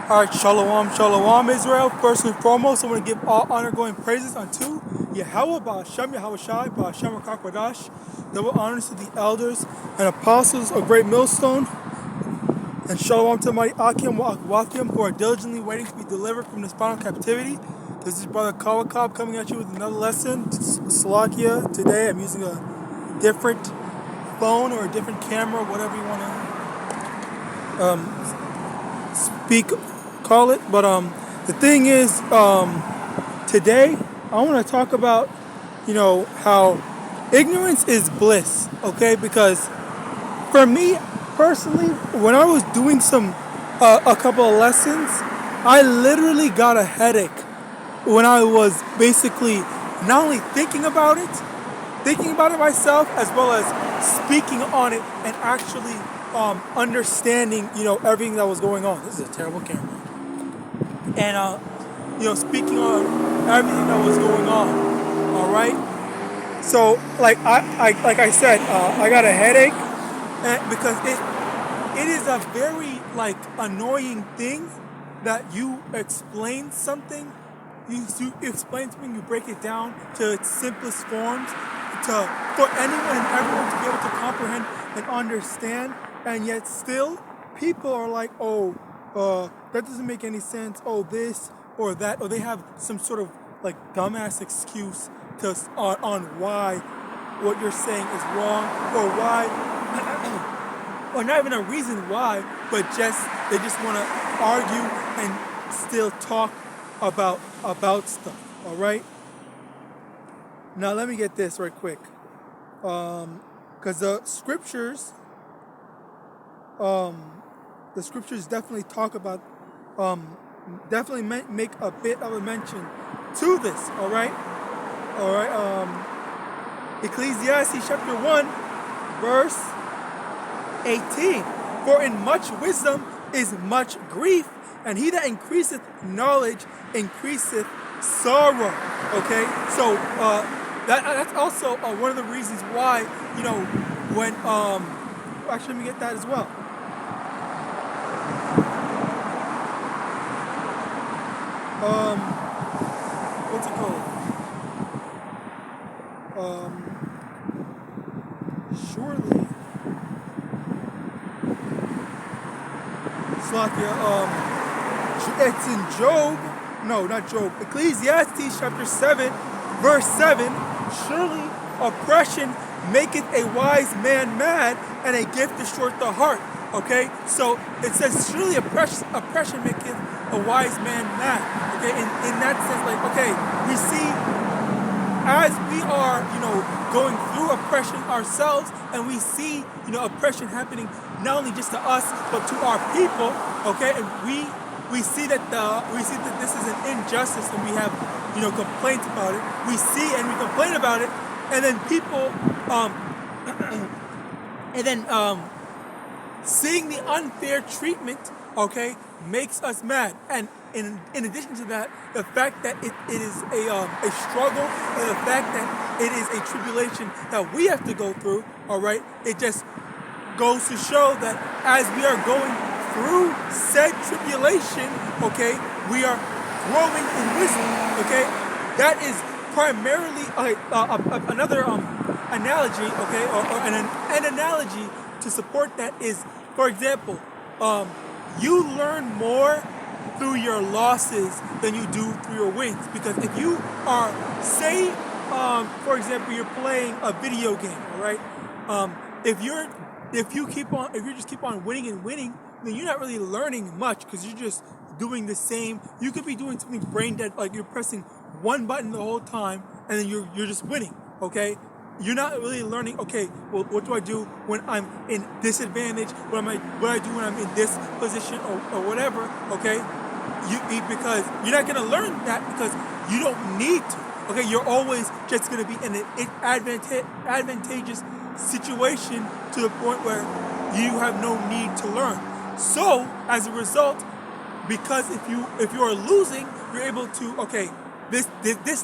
Alright, Shalom, Shalom, Israel. First and foremost, I want to give all honor, glory, and praises unto YAHAWAH, YAHAWASHI, double honors to the elders and apostles of Great Millstone. And Shalom to my AHPARYAM who are diligently waiting to be delivered from this final captivity. This is Brother Kawakab coming at you with another lesson. Salakia, today I'm using a different phone or a different camera, whatever you want to call it. But the thing is, today I want to talk about, how ignorance is bliss, okay? Because for me personally, when I was doing a couple of lessons, I literally got a headache when I was basically not only thinking about it myself, as well as speaking on it and actually understanding, everything that was going on. This is a terrible camera. And, speaking on everything that was going on, all right? So, like I said, I got a headache because it is a very, annoying thing that you explain something, you break it down to its simplest forms, for anyone and everyone to be able to comprehend and understand, and yet still, people are like, that doesn't make any sense, this or that, or they have some sort of dumbass excuse on why what you're saying is wrong, or why, or not even a reason why, but they just want to argue and still talk about stuff, all right? Now let me get this right quick, because the scriptures definitely talk about, definitely make a bit of a mention to this, all right? Ecclesiastes chapter 1, verse 18. For in much wisdom is much grief, and he that increaseth knowledge increaseth sorrow. Okay, so that's also one of the reasons why, when actually let me get that as well. What's it called? Surely, Slakia, it's in Job, no, not Job, Ecclesiastes chapter 7, verse 7, surely oppression maketh a wise man mad, and a gift destroyeth the heart. Okay, so it says surely oppression maketh a wise man mad. Okay, in that sense, we see as we are, going through oppression ourselves, and we see, oppression happening not only just to us but to our people. Okay, and we see that this is an injustice, and we have, complaints about it. We see and we complain about it, and then people, seeing the unfair treatment, okay, makes us mad. And in addition to that, the fact that it is a struggle, and the fact that it is a tribulation that we have to go through, all right, it just goes to show that as we are going through said tribulation, okay, we are growing in wisdom, okay. That is primarily another analogy, okay, or an analogy to support that is, for example, you learn more through your losses than you do through your wins. Because if you are, say, for example, you're playing a video game, all right? If you just keep on winning and winning, then you're not really learning much, because you're just doing the same. You could be doing something brain dead, like you're pressing one button the whole time, and then you're just winning, okay? You're not really learning, okay, well, what do I do when I'm in disadvantage? What do I do when I'm in this position, or whatever, okay? Because you're not going to learn that, because you don't need to, okay? You're always just going to be in an advantageous situation to the point where you have no need to learn. So, as a result, because if you are losing, you're able to, okay, this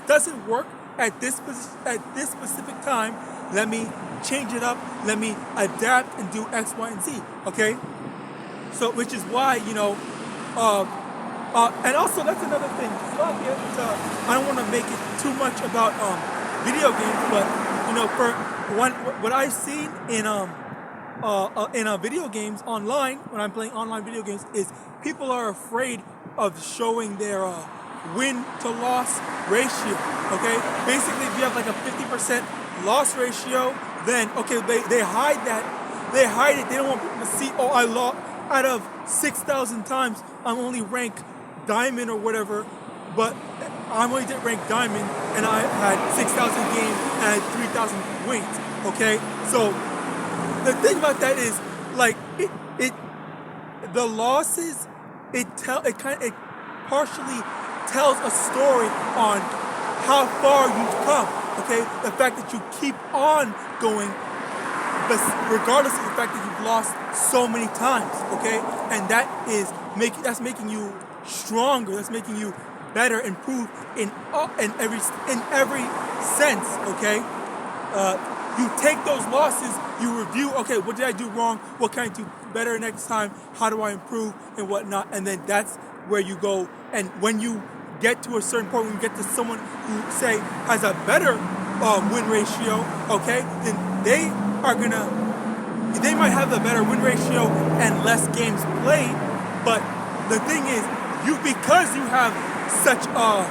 doesn't work at this specific time. Let me change it up. Let me adapt and do X, Y, and Z. Okay. So, which is why And also, that's another thing. I don't want to make it too much about video games, but for what I've seen in video games online, when I'm playing online video games, is people are afraid of showing their win to loss ratio. Okay, basically, if you have like a 50% loss ratio, then okay, they hide that. They hide it. They don't want people to see. Oh, I lost out of 6,000 times. I'm only ranked diamond or whatever, but I'm only ranked diamond, and I had 6,000 games and I had 3,000 wins. Okay, so the thing about that is, like, the losses, it partially tells a story on how far you've come. Okay, the fact that you keep on going, regardless of the fact that you've lost so many times. Okay, and that's making you stronger. That's making you better, improve in every sense. Okay, you take those losses, you review. Okay, what did I do wrong? What can I do better next time? How do I improve and whatnot? And then that's where you go. And when you get to a certain point, when you get to someone who say has a better win ratio, okay, then they might have the better win ratio and less games played. But the thing is, because you have such a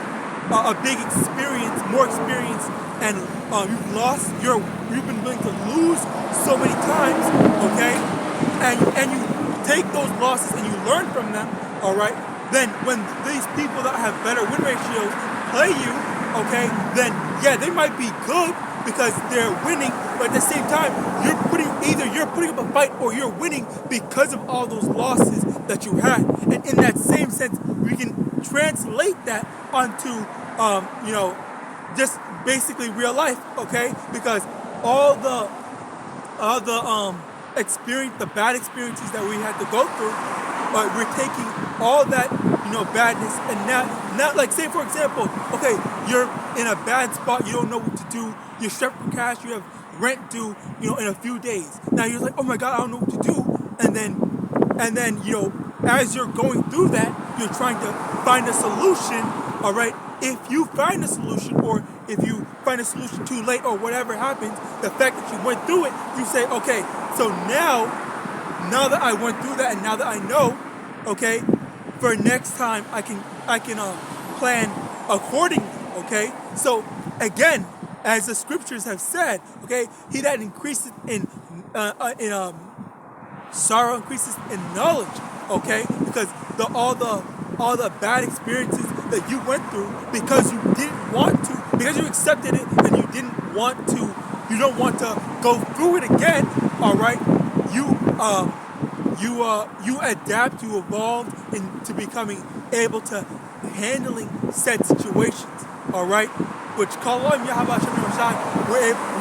big experience, more experience, and you've been willing to lose so many times, okay, and you take those losses and you learn from them, all right. Then when these people that have better win ratios play you, okay, then yeah, they might be good because they're winning, but at the same time, you're putting up a fight or you're winning because of all those losses that you had. And in that same sense, we can translate that onto just basically real life, okay? Because all the bad experiences that we had to go through, but we're taking all that badness, and now like, say for example, okay, you're in a bad spot, you don't know what to do, you're strapped for cash, you have rent due in a few days. Now you're like, oh my god, I don't know what to do. And then as you're going through that, you're trying to find a solution. All right, if you find a solution, or if you find a solution too late, or whatever happens, the fact that you went through it, you say, okay, so now that I went through that, and now that I know, okay, for next time I can plan accordingly. Okay, so again, as the scriptures have said, okay, he that increases in sorrow increases in knowledge. Okay, because all the bad experiences that you went through, because you didn't want to, because you accepted it and you don't want to go through it again. All right, you adapt, you evolved into becoming able to handling said situations. All right, which YAHAWASHI and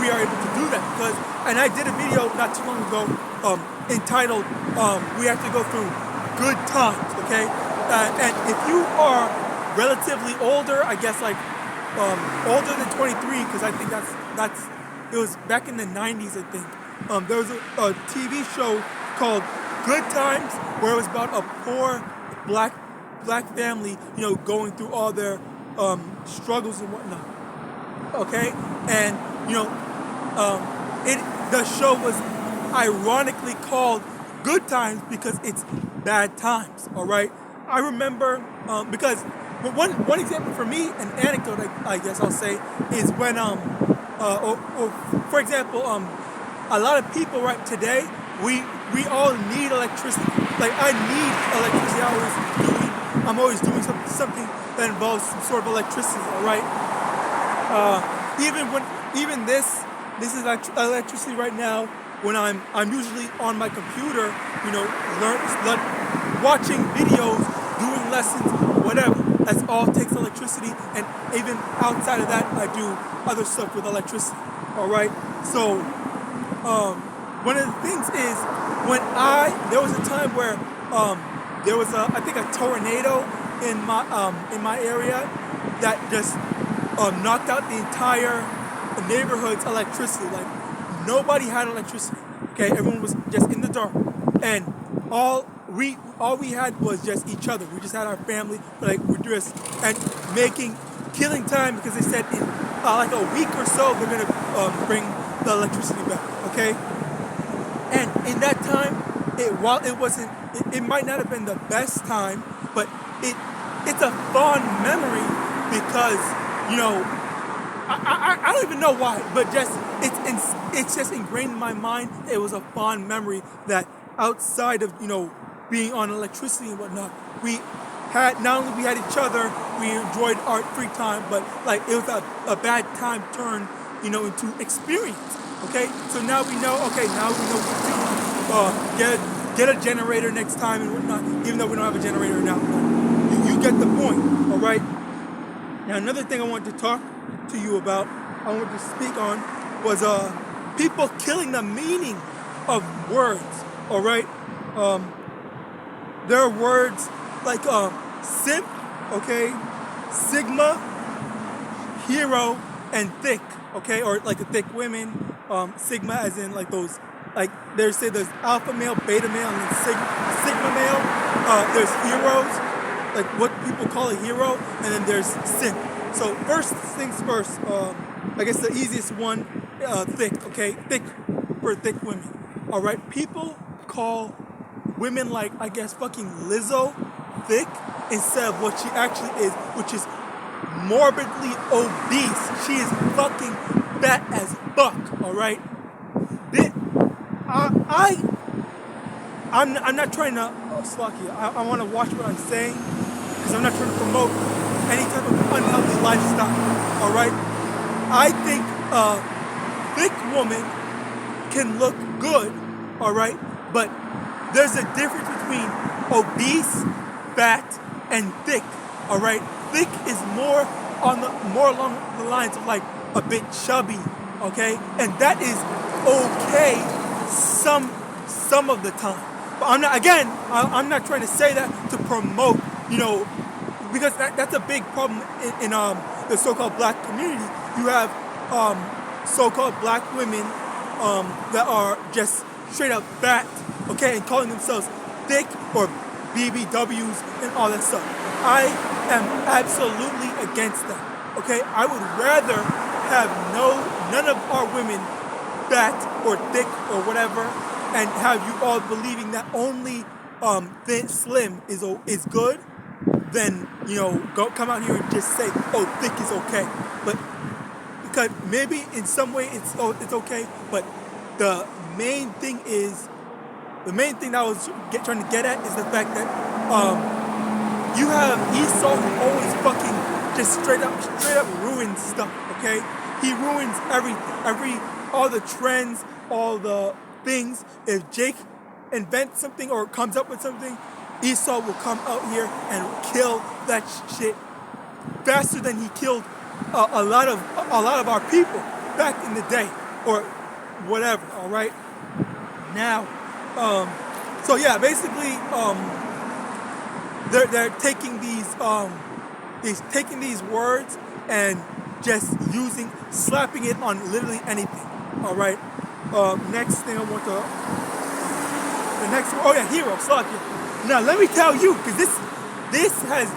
we are able to do that, because, and I did a video not too long ago entitled we have to go through good times. Okay, and if you are relatively older, I guess like older than 23, because I think that's it was back in the 90s, I think. There was a TV show called Good Times, where it was about a poor black family, going through all their struggles and whatnot. Okay, and the show was ironically called Good Times because it's bad times. All right, I remember because one example for me, an anecdote I guess I'll say, is when for example, a lot of people right today, we all need electricity. Like, I need electricity. I'm always doing something that involves some sort of electricity. All right. Even this is electricity right now. When I'm usually on my computer, watching videos, doing lessons, whatever. That's all takes electricity, and even outside of that, I do other stuff with electricity. All right. So one of the things is, there was a time where there was I think a tornado in my area that just knocked out the entire neighborhood's electricity. Like, nobody had electricity. Okay, everyone was just in the dark, and all all we had was just each other. We just had our family, like we're just and killing time because they said in like a week or so they're gonna bring the electricity back. Okay, and in that time, while it wasn't, it might not have been the best time, but it's a fond memory because I don't even know why, but just it's just ingrained in my mind. It was a fond memory that outside of being on electricity and whatnot, we had not only we had each other, we enjoyed our free time, but like it was a bad time turned into experience. Okay, so now we know. Okay, now we know what to do. Get a generator next time and whatnot. Even though we don't have a generator now, you get the point. All right. Now another thing I wanted to talk to you about, I wanted to speak on, was people killing the meaning of words. All right. There are words like simp, okay, sigma, hero, and thick, okay, or like the thick women. Sigma as in like those, like they say there's alpha male, beta male, and then sigma male. There's heroes, like what people call a hero, and then there's simp. So first things first, I guess the easiest one, thick, okay, thick for thick women. All right, people call women like, I guess, fucking Lizzo thick instead of what she actually is, which is morbidly obese. She is fucking fat as fuck. All right. I'm not trying to slack you. I want to watch what I'm saying because I'm not trying to promote any type of unhealthy lifestyle. All right. I think a thick woman can look good. All right, but there's a difference between obese, fat, and thick. All right, thick is more along the lines of like a bit chubby. Okay, and that is okay some of the time. But I'm not trying to say that to promote, because that's a big problem in the so-called black community. You have so-called black women that are just straight up fat, okay, and calling themselves thick or BBWs and all that stuff. I am absolutely against that, okay? I would rather have none of our women fat or thick or whatever, and have you all believing that only thin, slim is good, than come out here and just say, oh, thick is okay. But because maybe in some way it's okay, but the main thing that I was trying to get at is the fact that you have Esau who always fucking just straight up ruins stuff. Okay, he ruins everything, all the trends, all the things. If Jake invents something or comes up with something, Esau will come out here and kill that shit faster than he killed a lot of our people back in the day or whatever. All right. Now, so yeah, basically, they're taking these words and just slapping it on literally anything. All right. Next thing I want to, hero, Slakia. Now let me tell you, because this has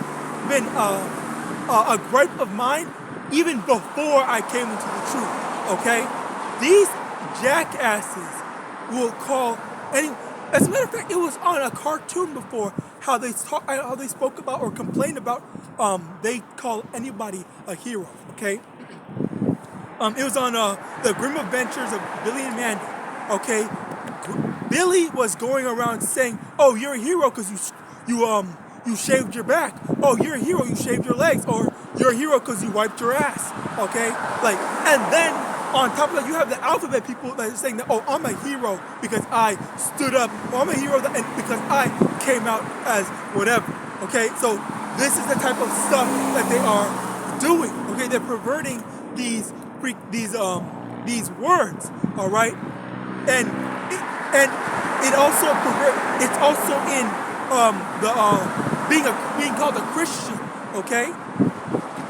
been a gripe of mine even before I came into the truth. Okay, these jackasses will call any. As a matter of fact, it was on a cartoon before how they spoke about or complained about. They call anybody a hero. Okay. It was on the Grim Adventures of Billy and Mandy. Okay, Billy was going around saying, "Oh, you're a hero because you shaved your back. Oh, you're a hero, you shaved your legs. Or you're a hero because you wiped your ass." Okay, and then on top of that, you have the alphabet people that are saying that, "Oh, I'm a hero because I stood up. Or I'm a hero because I came out as whatever." Okay, so this is the type of stuff that they are doing. Okay, they're perverting these words. All right, and it also it's also in being called a Christian. Okay,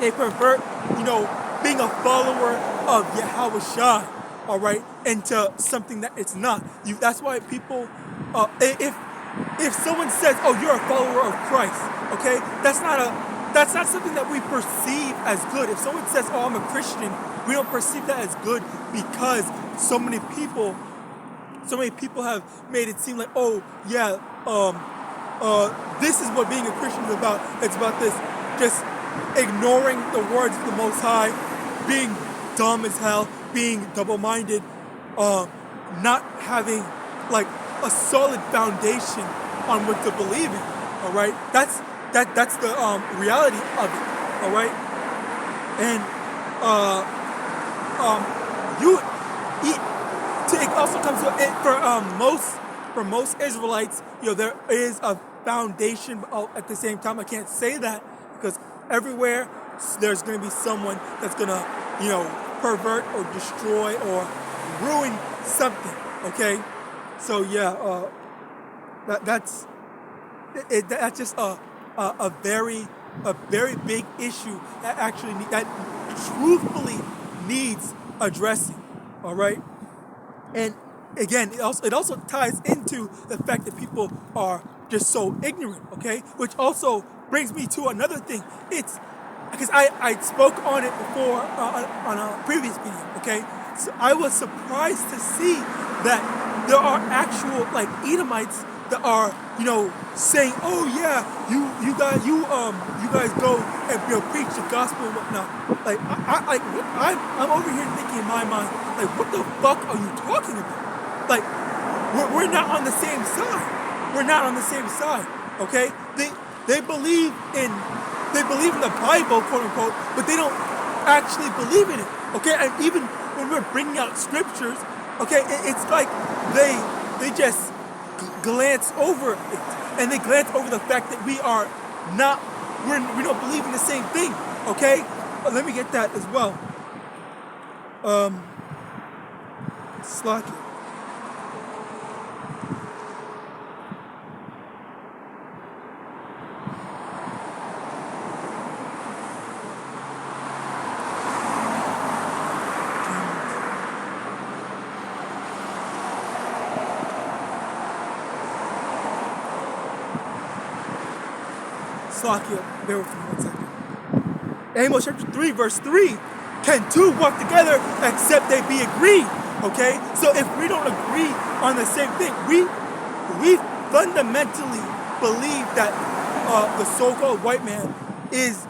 they pervert being a follower of YAHAWASHI, all right, into something that it's not. That's why people, if if someone says, "Oh, you're a follower of Christ," okay, that's not something that we perceive as good. If someone says, "Oh, I'm a Christian," we don't perceive that as good because so many people have made it seem like, "Oh, yeah, this is what being a Christian is about. It's about this, just ignoring the words of the Most High, being dumb as hell, being double-minded, not having like a solid foundation on what to believe in." All right, that's the reality of it. All right, and it also comes to it for most Israelites. There is a foundation, but at the same time, I can't say that because everywhere there's going to be someone that's going to pervert or destroy or ruin something. Okay, so yeah, that's just a very big issue that truthfully needs addressing. All right, and again, it also ties into the fact that people are just so ignorant. Okay, which also brings me to another thing. It's because I spoke on it before on a previous video. Okay, so I was surprised to see that there are actual Edomites that are saying, "Oh yeah, you guys go and preach the gospel and whatnot." I'm over here thinking in my mind, what the fuck are you talking about? We're not on the same side. We're not on the same side. Okay, they believe in the Bible, quote unquote, but they don't actually believe in it. Okay, and even when we're bringing out scriptures, okay, it's like they just glance over it, and they glance over the fact that we don't believe in the same thing. Okay, let me get that as well. Slack it. Bear with me 1 second. Amos chapter 3, verse 3. Can two walk together except they be agreed? Okay? So if we don't agree on the same thing, we fundamentally believe that the so-called white man is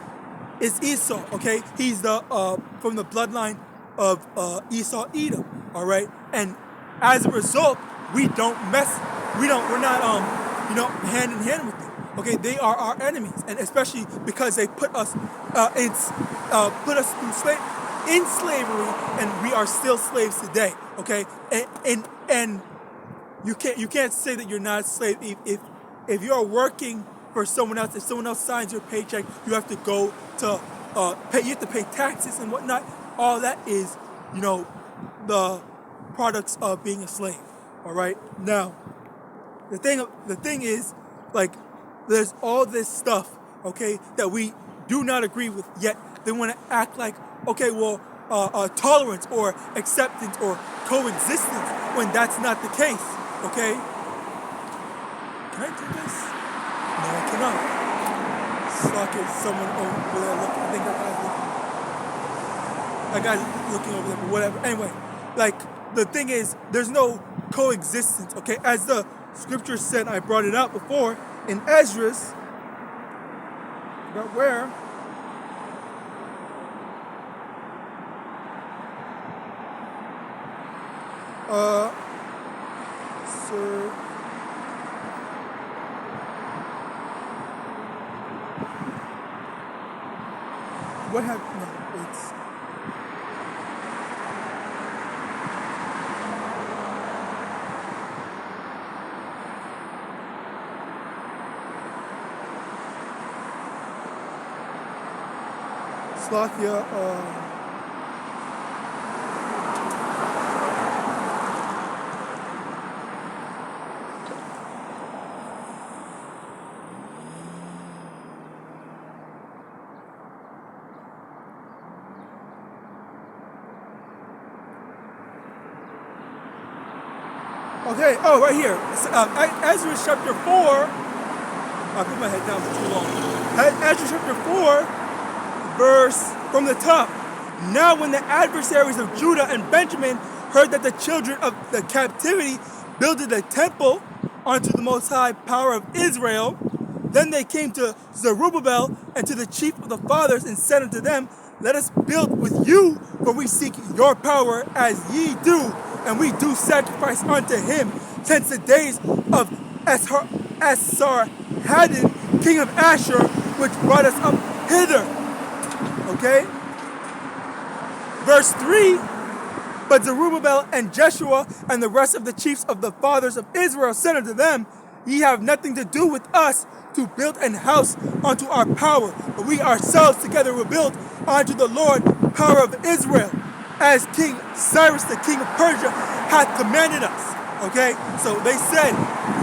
Esau. Okay? He's from the bloodline of Esau Edom. All right? And as a result, we're not hand in hand with them. Okay, they are our enemies, and especially because they put us in slavery, and we are still slaves today. Okay, and you can't say that you're not a slave if you are working for someone else. If someone else signs your paycheck, you have to go to pay. You have to pay taxes and whatnot. All that is, the products of being a slave. All right. Now, the thing is, there's all this stuff, okay, that we do not agree with, yet they want to act like, okay, well, tolerance or acceptance or coexistence, when that's not the case, okay? Can I do this? No, I cannot. Suck it, someone over there looking. I think that guy's looking over there, but whatever. Anyway, the thing is, there's no coexistence, okay? As the scripture said, I brought it out before, in Esdras, but where? So what happened? No, it's Slovakia, Okay, oh, right here. Ezra chapter 4. I put my head down for too long. Ezra chapter 4, verse from the top. Now when the adversaries of Judah and Benjamin heard that the children of the captivity builded a temple unto the Most High power of Israel, then they came to Zerubbabel and to the chief of the fathers and said unto them, let us build with you, for we seek your power as ye do, and we do sacrifice unto him since the days of Esarhaddon, king of Ashur, which brought us up hither. Okay? Verse 3, but Zerubbabel and Jeshua and the rest of the chiefs of the fathers of Israel said unto them, ye have nothing to do with us to build an house unto our power, but we ourselves together will build unto the Lord power of Israel, as King Cyrus the king of Persia hath commanded us. Okay, so they said,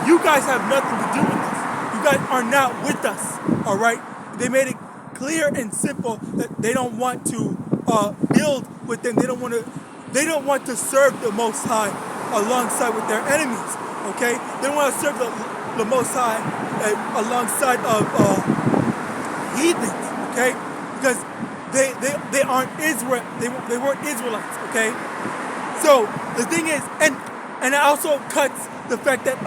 you guys have nothing to do with us. You guys are not with us. All right, they made it clear and simple that they don't want to build with them. They don't want to serve the Most High alongside with their enemies. Okay, they don't want to serve the Most High alongside of heathens. Okay, because they aren't Israel. They weren't Israelites. Okay, so the thing is, and it also cuts the fact that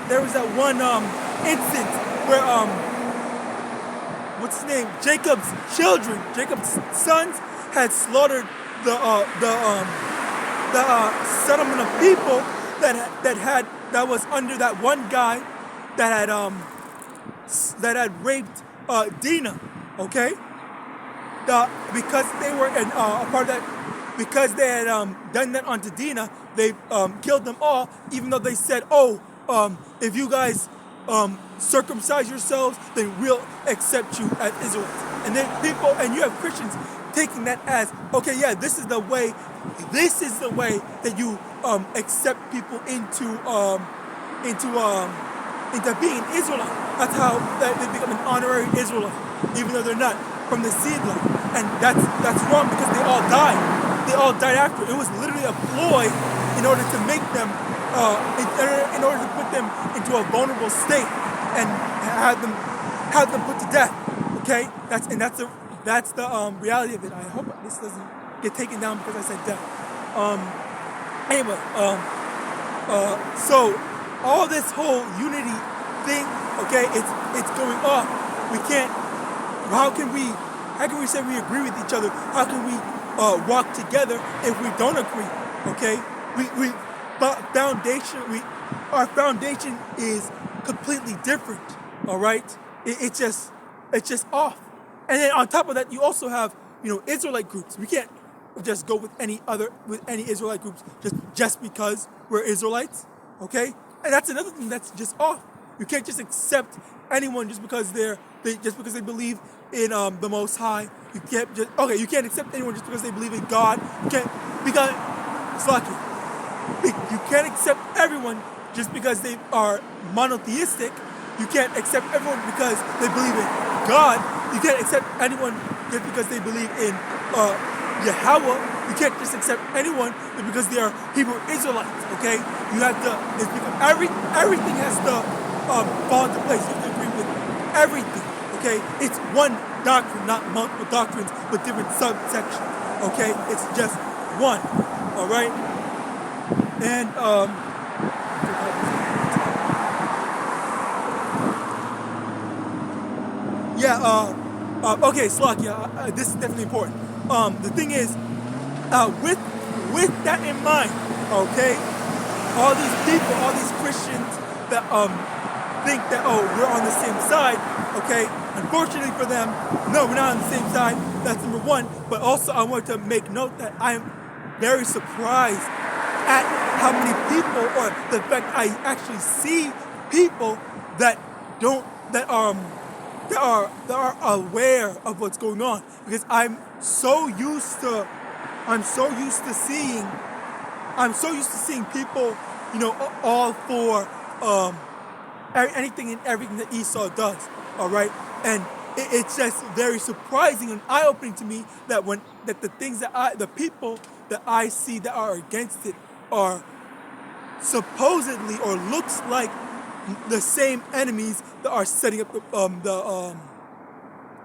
there was that one instance where what's his name? Jacob's children, Jacob's sons, had slaughtered the settlement of people that was under that one guy that had raped Dinah. Okay, because they were a part of that, because they had done that onto Dinah, they killed them all. Even though they said, if you guys circumcise yourselves, then we'll accept you as Israelites. And then you have Christians taking that as, okay, yeah, this is the way that you accept people into being Israelite. That's how they become an honorary Israelite, even though they're not from the seed line. And that's wrong, because they all died. They all died after. It was literally a ploy in order to make them, in order to put them into a vulnerable state and have them put to death. Okay, that's the reality of it. I hope this doesn't get taken down because I said death. Anyway, so all this whole unity thing, okay, it's going off. We can't. How can we say we agree with each other? How can we walk together if we don't agree? Okay, our foundation is completely different. All right, it's just off. And then on top of that, you also have Israelite groups. We can't just go with any Israelite groups just because we're Israelites. Okay, and that's another thing that's just off. You can't just accept anyone just because they believe in the Most High. You can't accept anyone just because they believe in God. You can't accept everyone just because they are monotheistic. You can't accept everyone because they believe in God. You can't accept anyone just because they believe in Yahawah. You can't just accept anyone just because they are Hebrew Israelites. Okay, you have to. Everything has to fall into place. You have to agree with everything. Okay, it's one doctrine, not multiple doctrines, but different subsections. Okay, it's just one. All right, and okay, Slakia, this is definitely important. The thing is, with that in mind, okay, all these people, all these Christians that think that we're on the same side, okay. Unfortunately for them, no, we're not on the same side. That's number one. But also, I want to make note that I'm very surprised at how many people, or the fact I actually see people that are aware of what's going on. Because I'm so used to seeing people, all for anything and everything that Esau does. All right, and it's just very surprising and eye-opening to me that the people that I see that are against it are supposedly or looks like the same enemies that are setting up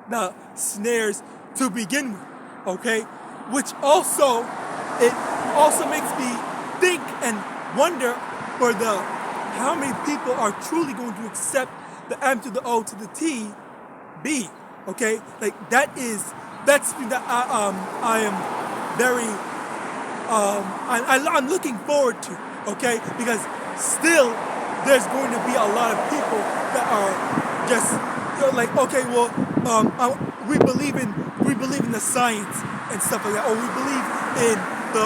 the snares to begin with, okay? Which also, it also makes me think and wonder for how many people are truly going to accept the M to the O to the T B, okay? Like that's something that I am very I'm looking forward to, okay? Because still there's going to be a lot of people that are just like, okay, well, we believe in the science and stuff like that, or we believe in the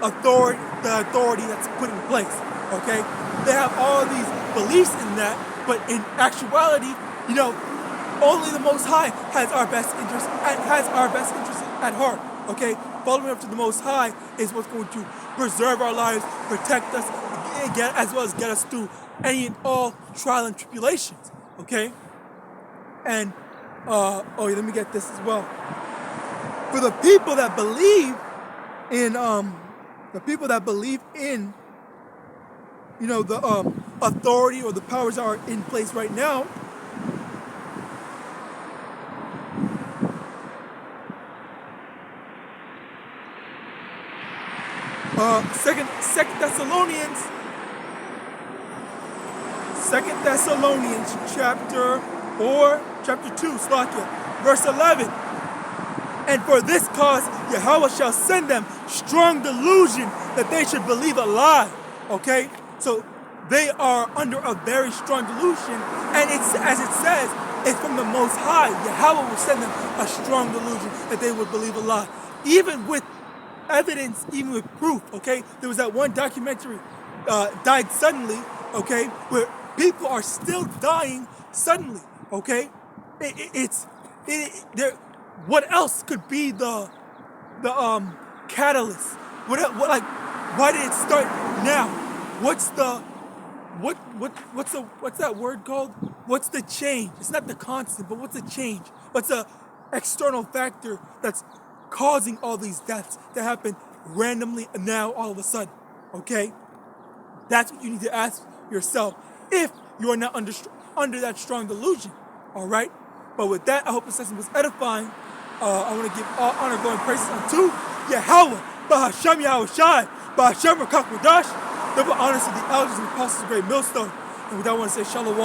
authority that's put in place, okay? They have all these beliefs in that, but in actuality, only the Most High has our best interest at heart, okay? Following up to the Most High is what's going to preserve our lives, protect us, as well as get us through any and all trial and tribulations, okay? And, let me get this as well. For the people that believe in, the authority or the powers that are in place right now, Second Thessalonians chapter 2, verse 11. And for this cause, Yahweh shall send them strong delusion that they should believe a lie. Okay? So they are under a very strong delusion. And it's, as it says, it's from the Most High. Yahweh will send them a strong delusion that they would believe a lie. Even with evidence, even with proof, okay? There was that one documentary, Died Suddenly, okay? Where people are still dying suddenly, okay? What else could be the catalyst? Why did it start now? What's that word called? What's the change? It's not the constant, but what's the change? What's the external factor that's causing all these deaths to happen randomly now all of a sudden? Okay? That's what you need to ask yourself if you are not under that strong delusion. All right? But with that, I hope this lesson was edifying. I want to give all honor, glory, and praises unto Yahawah, Bahasham YAHAWASHI, Bahasham YAHAWAH, double honors to the elders and apostles of the great millstone. And with that, I want to say shalom.